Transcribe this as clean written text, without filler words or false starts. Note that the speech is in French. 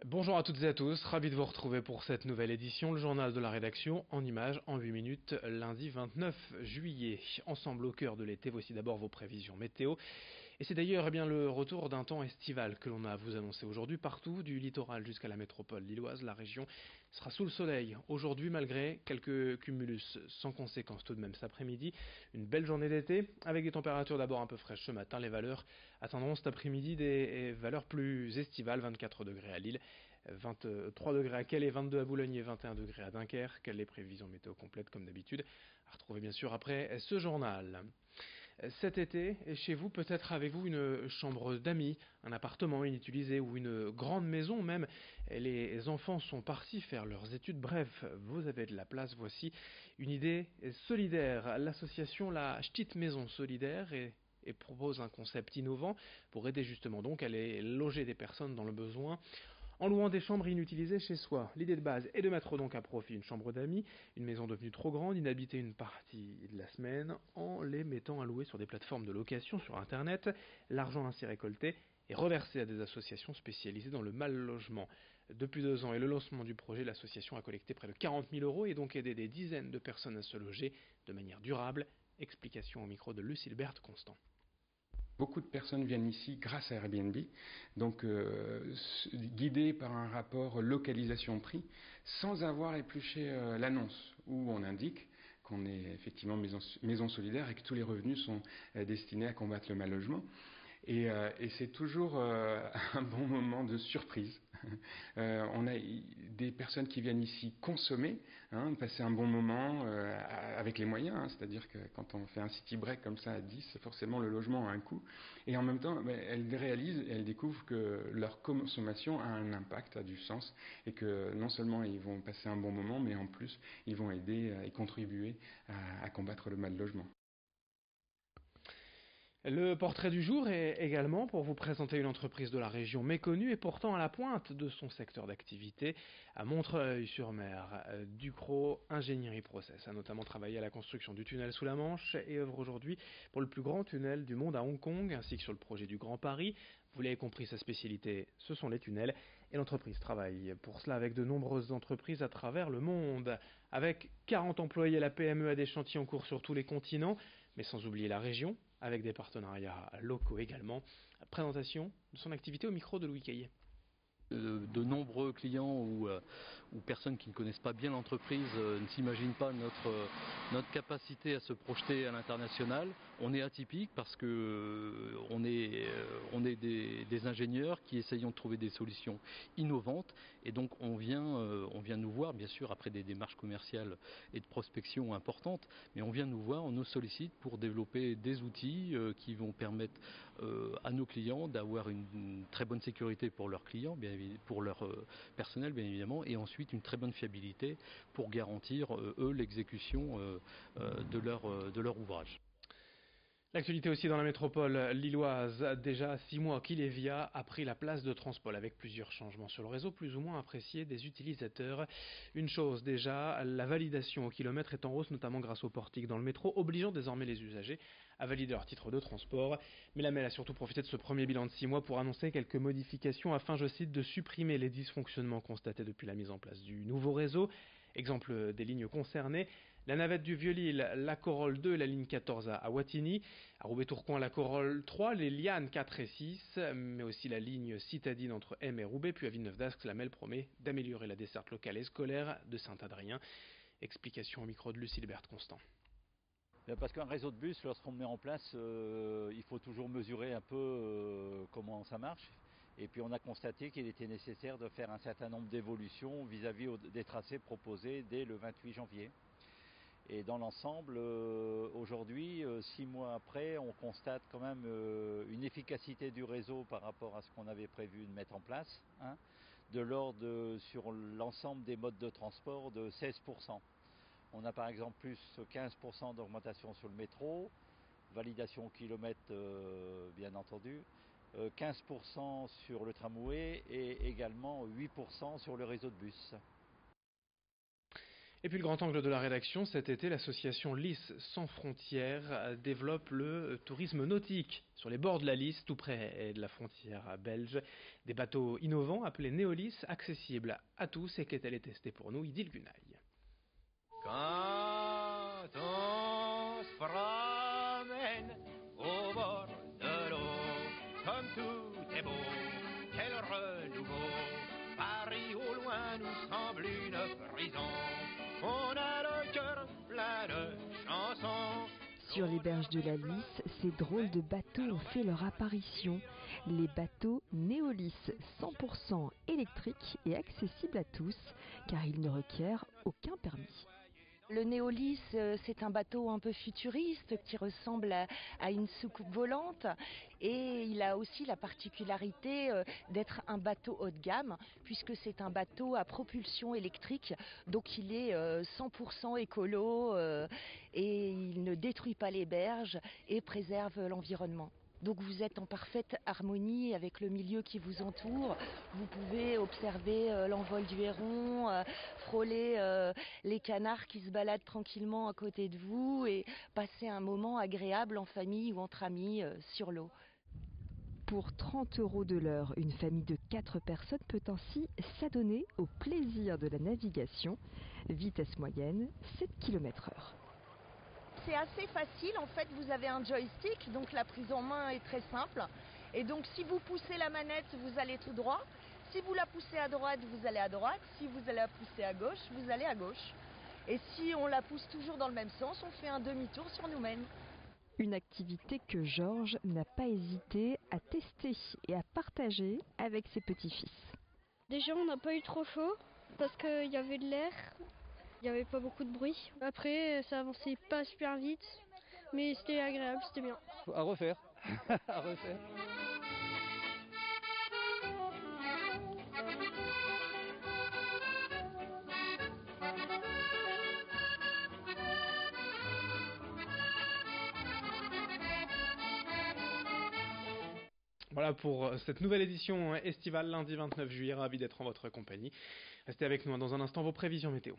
Bonjour à toutes et à tous, ravi de vous retrouver pour cette nouvelle édition, le journal de la rédaction en images en 8 minutes, lundi 29 juillet. Ensemble au cœur de l'été, voici d'abord vos prévisions météo. Et c'est d'ailleurs le retour d'un temps estival que l'on a à vous annoncer aujourd'hui partout, du littoral jusqu'à la métropole lilloise. La région sera sous le soleil aujourd'hui malgré quelques cumulus sans conséquence tout de même cet après-midi. Une belle journée d'été avec des températures d'abord un peu fraîches ce matin. Les valeurs atteindront cet après-midi des valeurs plus estivales, 24 degrés à Lille, 23 degrés à Calais, 22 à Boulogne et 21 degrés à Dunkerque. Les prévisions météo complètes comme d'habitude à retrouver bien sûr après ce journal. Cet été, chez vous, peut-être avez-vous une chambre d'amis, un appartement inutilisé ou une grande maison même. Les enfants sont partis faire leurs études. Bref, vous avez de la place. Voici une idée solidaire. L'association La Petite Maison Solidaire et propose un concept innovant pour aider justement donc à aller loger des personnes dans le besoin en louant des chambres inutilisées chez soi. L'idée de base est de mettre donc à profit une chambre d'amis, une maison devenue trop grande, inhabitée une partie de la semaine, en les mettant à louer sur des plateformes de location sur Internet. L'argent ainsi récolté est reversé à des associations spécialisées dans le mal logement. Depuis 2 ans et le lancement du projet, l'association a collecté près de 40 000 euros et donc aidé des dizaines de personnes à se loger de manière durable. Explication au micro de Lucilbert Constant. Beaucoup de personnes viennent ici grâce à Airbnb, donc guidées par un rapport localisation-prix, sans avoir épluché l'annonce où on indique qu'on est effectivement maison solidaire et que tous les revenus sont destinés à combattre le mal logement. Et c'est toujours un bon moment de surprise. On a des personnes qui viennent ici consommer, passer un bon moment avec les moyens, c'est-à-dire que quand on fait un city break comme ça à 10, forcément le logement a un coût. Et en même temps, elles réalisent et elles découvrent que leur consommation a un impact, a du sens, et que non seulement ils vont passer un bon moment, mais en plus ils vont aider et contribuer à combattre le mal logement. Le portrait du jour est également pour vous présenter une entreprise de la région méconnue et pourtant à la pointe de son secteur d'activité à Montreuil-sur-Mer. Ducrot Ingénierie Process a notamment travaillé à la construction du tunnel sous la Manche et œuvre aujourd'hui pour le plus grand tunnel du monde à Hong Kong ainsi que sur le projet du Grand Paris. Vous l'avez compris, sa spécialité, ce sont les tunnels et l'entreprise travaille pour cela avec de nombreuses entreprises à travers le monde. Avec 40 employés, la PME a des chantiers en cours sur tous les continents, mais sans oublier la région, avec des partenariats locaux également. Présentation de son activité au micro de Louis Caillé. De nombreux clients ou personnes qui ne connaissent pas bien l'entreprise ne s'imaginent pas notre capacité à se projeter à l'international. On est atypique parce que on est des ingénieurs qui essayons de trouver des solutions innovantes et donc on vient nous voir, bien sûr après des démarches commerciales et de prospection importantes, mais on vient nous voir, on nous sollicite pour développer des outils qui vont permettre à nos clients d'avoir une très bonne sécurité pour leurs clients, pour leur personnel bien évidemment, et ensuite une très bonne fiabilité pour garantir eux l'exécution de leur ouvrage. L'actualité aussi dans la métropole lilloise. Déjà 6 mois qu'Ilevia a pris la place de Transpol avec plusieurs changements sur le réseau plus ou moins appréciés des utilisateurs. Une chose déjà, la validation au kilomètre est en hausse notamment grâce au portique dans le métro, obligeant désormais les usagers à valider leur titre de transport. Mais la MEL a surtout profité de ce premier bilan de 6 mois pour annoncer quelques modifications afin, je cite, de supprimer les dysfonctionnements constatés depuis la mise en place du nouveau réseau. Exemple des lignes concernées, la navette du Vieux-Lille, la Corolle 2, la ligne 14 à Wattignies, à Roubaix-Tourcoing, la Corolle 3, les Lianes 4 et 6, mais aussi la ligne citadine entre M et Roubaix, puis à Villeneuve-d'Ascq, la MEL promet d'améliorer la desserte locale et scolaire de Saint-Adrien. Explication au micro de Lucilbert Constant. Parce qu'un réseau de bus, lorsqu'on le met en place, il faut toujours mesurer un peu comment ça marche. Et puis on a constaté qu'il était nécessaire de faire un certain nombre d'évolutions vis-à-vis des tracés proposés dès le 28 janvier. Et dans l'ensemble, aujourd'hui, 6 mois après, on constate quand même une efficacité du réseau par rapport à ce qu'on avait prévu de mettre en place, de l'ordre sur l'ensemble des modes de transport de 16%. On a par exemple plus 15% d'augmentation sur le métro, validation au kilomètre bien entendu, 15% sur le tramway et également 8% sur le réseau de bus. Et puis le grand angle de la rédaction, cet été, l'association Lys sans frontières développe le tourisme nautique sur les bords de la Lys, tout près de la frontière belge. Des bateaux innovants appelés Néolys, accessibles à tous et qu'est-elle testée pour nous, Idil Gunaï. Quand on se promène au bord de l'eau, comme tout est beau, quel renouveau, Paris au loin nous semble une prison. On a le cœur plein de chansons. Sur les berges de la Lys, ces drôles de bateaux ont fait leur apparition. Les bateaux Néolys 100% électriques et accessibles à tous, car ils ne requièrent aucun permis. Le Néolys, c'est un bateau un peu futuriste qui ressemble à une soucoupe volante et il a aussi la particularité d'être un bateau haut de gamme puisque c'est un bateau à propulsion électrique, donc il est 100% écolo et il ne détruit pas les berges et préserve l'environnement. Donc vous êtes en parfaite harmonie avec le milieu qui vous entoure. Vous pouvez observer l'envol du héron, frôler les canards qui se baladent tranquillement à côté de vous et passer un moment agréable en famille ou entre amis sur l'eau. Pour 30 € de l'heure, une famille de 4 personnes peut ainsi s'adonner au plaisir de la navigation. Vitesse moyenne, 7 km/h. C'est assez facile, en fait vous avez un joystick, donc la prise en main est très simple. Et donc si vous poussez la manette, vous allez tout droit. Si vous la poussez à droite, vous allez à droite. Si vous allez la pousser à gauche, vous allez à gauche. Et si on la pousse toujours dans le même sens, on fait un demi-tour sur nous-mêmes. Une activité que Georges n'a pas hésité à tester et à partager avec ses petits-fils. Déjà on n'a pas eu trop chaud parce qu'il y avait de l'air. Il n'y avait pas beaucoup de bruit. Après, ça avançait pas super vite, mais c'était agréable, c'était bien. À refaire. À refaire. Voilà pour cette nouvelle édition estivale, lundi 29 juillet. Ravi d'être en votre compagnie. Restez avec nous dans un instant, vos prévisions météo.